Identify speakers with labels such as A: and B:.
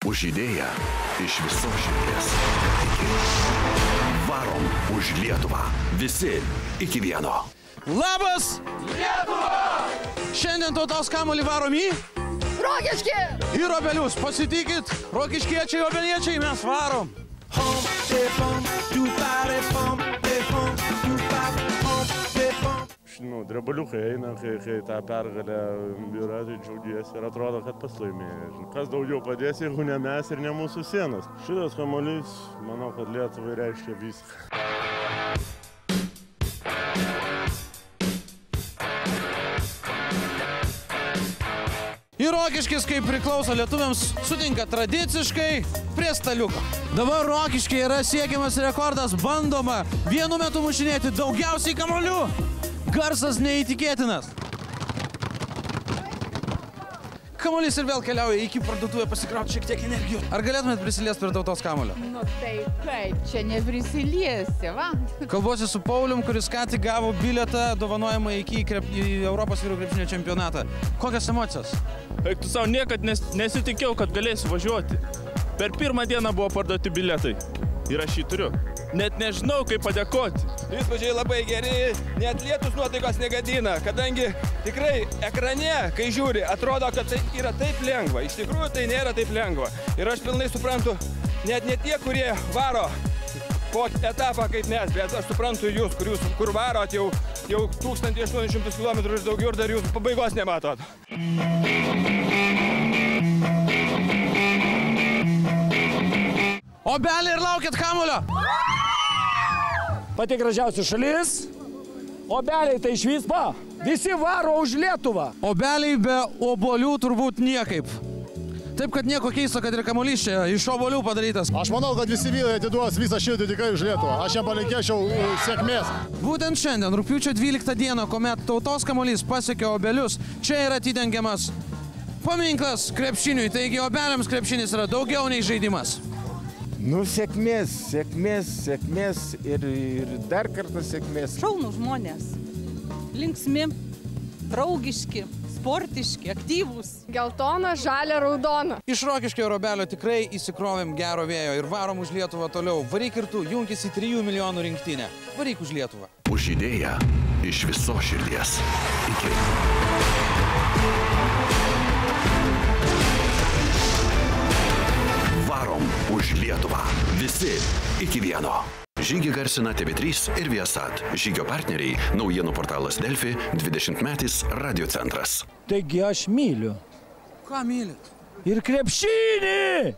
A: už idėją iš visos širdies. Varom už Lietuvą. Visi iki vieno.
B: Labas! Lietuva! Šiandien tautos kamuolį varom į
C: Rokiškį!
B: Į Obelius. Pasitikit, rokiškiečiai, obeliečiai, mes varom.
D: Drebaliukai eina, kai tą pergalę yra, tai džiaugiesi ir atrodo, kad pas laimėjai. Kas daugiau padės, jeigu ne mes ir ne mūsų sienos. Šitas kamuolys, manau, kad Lietuvai reiškia viską.
B: Ir Rokiškis, kaip priklauso lietuviams, sutinka tradiciškai prie staliuko. Dabar Rokiškyje yra siekiamas rekordas, bandoma vienu metu mušinėti daugiausiai kamuolių. Garsas neįtikėtinas. Kamuolys ir vėl keliauja iki parduotuvę pasikrauti šiek tiek energijos. Ar galėtumėt prisiliesti prie tautos kamuolio?
C: Nu tai kaip, čia neprisiliesi, va?
B: Kalbuosi su Paulium, kuris ką tik gavo bilietą dovanojimą į Europos vyrų krepšinio čempionatą. Kokios emocijos?
E: Eik tu savo, niekad nesitikėjau, kad galėsiu važiuoti. Per pirmą dieną buvo parduoti bilietai. Ir aš jį turiu. Net nežinau, kaip padėkoti.
F: Įspūdžiai labai geri, net lietus nuotaikos negadina, kadangi tikrai ekrane, kai žiūri, atrodo, kad tai yra taip lengva. Iš tikrųjų, tai nėra taip lengva. Ir aš pilnai suprantu, net ne tie, kurie varo po etapą kaip mes, bet aš suprantu jūs, kur varot jau 1800 km ir daugiau ir dar jūs pabaigos nematot.
B: Obeliai ir laukit kamuolio!
G: Pati gražiausia šalis, obeliai tai išvyspa, visi varo už Lietuvą.
B: Obeliai be obuolių turbūt niekaip. Taip, kad nieko keisto, kad ir kamuolys čia iš obuolių padarytas.
H: Aš manau, kad visi vyrai atiduos visą širdį tikrai už Lietuvą. Aš jam palinkėčiau sėkmės.
B: Būtent šiandien, rugpjūčio 12 dieną, kuomet tautos kamuolys pasiekė Obelius, čia yra atidengiamas paminklas krepšiniui. Taigi obeliams krepšinis yra daugiau nei žaidimas.
I: Nu, sėkmės ir dar kartą sėkmės.
J: Šaunų žmonės, linksmi, draugiški, sportiški, aktyvūs.
C: Geltona, žalia, raudona.
B: Iš Rokiškio ir Obelio tikrai įsikrovėm gero vėjo ir varom už Lietuvą toliau. Varyk ir tu, junkis į 3 milijonų rinktinę. Varyk už Lietuvą.
A: Už idėją iš visos širdies. Iki. Varom už Lietuvą. Visi iki vieno. Žygį garsina TV3 ir Viasat. Žygio partneriai – naujienų portalas Delfi, 20-metis Radio centras.
G: Taigi aš myliu.
B: Ką mylit?
G: Ir krepšinį!